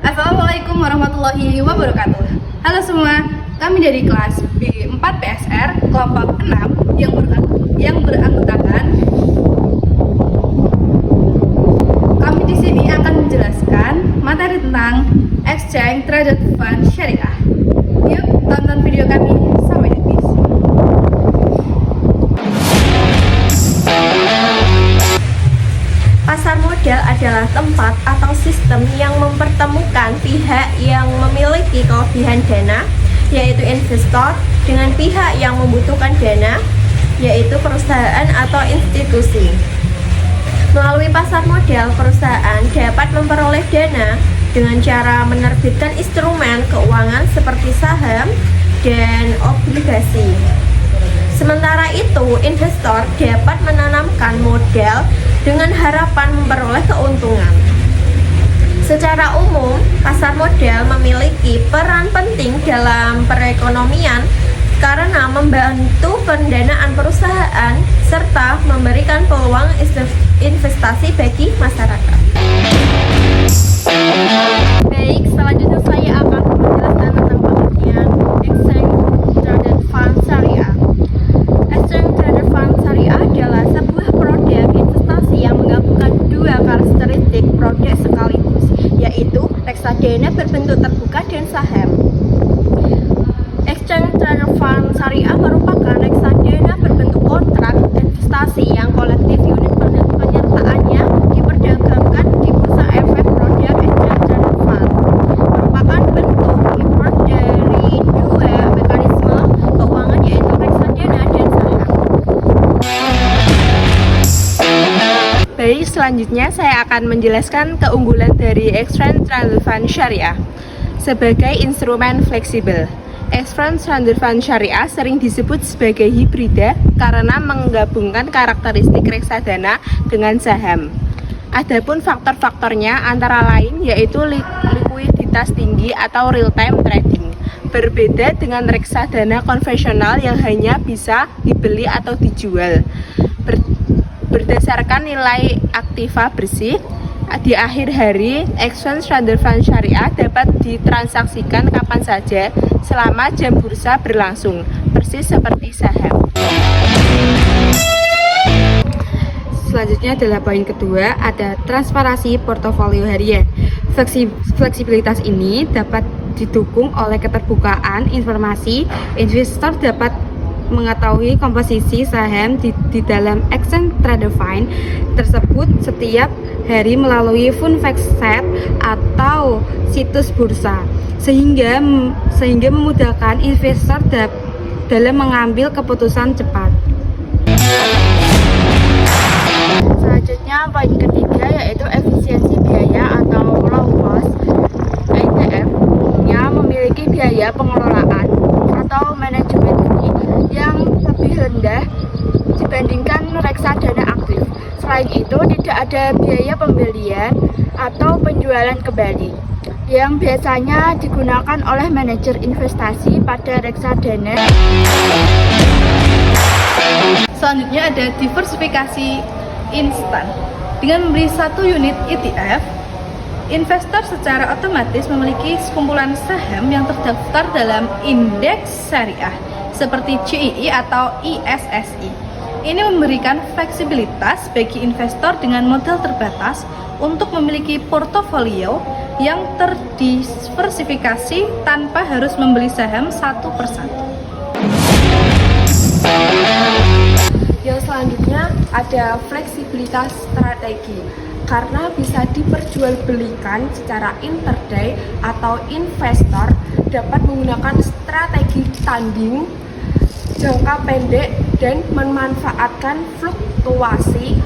Assalamualaikum warahmatullahi wabarakatuh. Halo semua, kami dari kelas B4 PSR kelompok 6 yang beranggotakan. Kami di sini akan menjelaskan materi tentang Exchange Traded Fund Syariah. Yuk tonton video kami sampai habis. Pasar modal adalah tempat atau sistem yang mempertemukan pihak yang memiliki kelebihan dana, yaitu investor, dengan pihak yang membutuhkan dana, yaitu perusahaan atau institusi. Melalui pasar modal, perusahaan dapat memperoleh dana dengan cara menerbitkan instrumen keuangan seperti saham dan obligasi. Sementara itu, investor dapat menanamkan modal dengan harapan memperoleh keuntungan. Secara umum, pasar modal memiliki peran penting dalam perekonomian karena membantu pendanaan perusahaan serta memberikan peluang investasi bagi masyarakat. Baik, selanjutnya saya akan menjelaskan tentang pengertian Exchange Traded Fund Syariah. Exchange Traded Fund Syariah adalah sebuah produk investasi yang menggabungkan dua karakteristik produk sekaligus, yaitu reksadana berbentuk terbuka dan saham. Exchange Traded Fund Syariah merupakan reksadana berbentuk kontrak investasi yang kolektif. Unit penyertaannya diperdagangkan di bursa efek produk Exchange Traded Fund. Merupakan bentuk hibrid dari dua mekanisme keuangan, yaitu reksadana dan saham. Baik, selanjutnya saya akan menjelaskan keunggulan dari Exchange Traded Fund Syariah sebagai instrumen fleksibel. Exchange Traded Fund Syariah sering disebut sebagai hibrida karena menggabungkan karakteristik reksadana dengan saham. Adapun faktor-faktornya antara lain yaitu likuiditas tinggi atau real-time trading. Berbeda dengan reksadana konvensional yang hanya bisa dibeli atau dijual. Berdasarkan nilai aktiva bersih, di akhir hari, Exchange Traded Fund Syariah dapat ditransaksikan kapan saja selama jam bursa berlangsung, persis seperti saham. Selanjutnya adalah poin kedua, ada transparansi portofolio harian. Fleksibilitas ini dapat didukung oleh keterbukaan informasi. Investor dapat mengetahui komposisi saham di dalam Exchange Traded Fund tersebut setiap hari melalui fund website atau situs bursa, sehingga memudahkan investor dalam mengambil keputusan cepat. Selanjutnya poin ketiga yaitu efisiensi biaya atau low cost. ETF-nya memiliki biaya pengelolaan atau manajemen yang lebih rendah dibandingkan reksadana aktif. Selain itu, tidak ada biaya pembelian atau penjualan kembali yang biasanya digunakan oleh manajer investasi pada reksadana. Selanjutnya ada diversifikasi instan. Dengan membeli satu unit ETF, investor secara otomatis memiliki sekumpulan saham yang terdaftar dalam indeks syariah seperti CII atau ISSI. Ini memberikan fleksibilitas bagi investor dengan modal terbatas untuk memiliki portofolio yang terdiversifikasi tanpa harus membeli saham satu persatu. Yang selanjutnya ada fleksibilitas strategi, karena bisa diperjualbelikan secara intraday atau investor dapat menggunakan strategi tanding jangka pendek dan memanfaatkan fluktuasi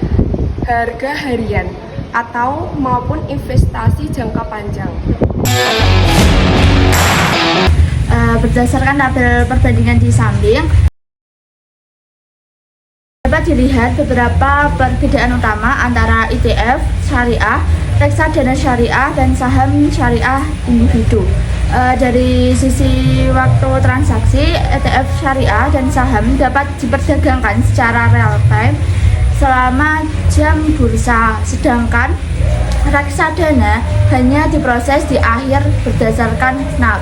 harga harian atau maupun investasi jangka panjang. Berdasarkan tabel perbandingan di samping, dapat dilihat beberapa perbedaan utama antara ETF syariah, reksadana syariah, dan saham syariah individu. Dari sisi waktu transaksi, ETF syariah dan saham dapat diperdagangkan secara real time selama jam bursa, sedangkan reksadana hanya diproses di akhir berdasarkan NAV.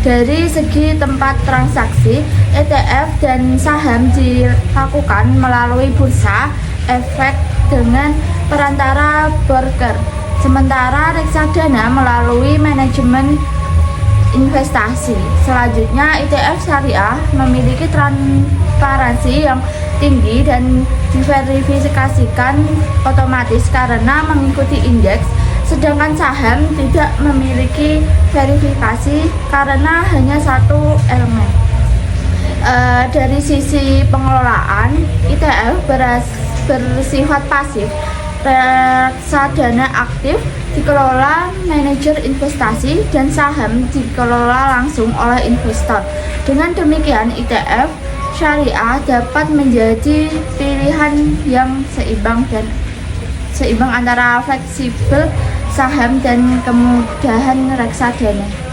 Dari segi tempat transaksi, ETF dan saham dilakukan melalui bursa efek dengan perantara broker, sementara reksadana melalui manajemen investasi. Selanjutnya, ETF syariah memiliki transparansi yang tinggi dan diverifikasikan otomatis karena mengikuti indeks, sedangkan saham tidak memiliki verifikasi karena hanya satu elemen. Dari sisi pengelolaan, ETF bersifat pasif, reksadana aktif dikelola manajer investasi, dan saham dikelola langsung oleh investor. Dengan demikian, ETF syariah dapat menjadi pilihan yang seimbang antara fleksibel saham dan kemudahan reksadana.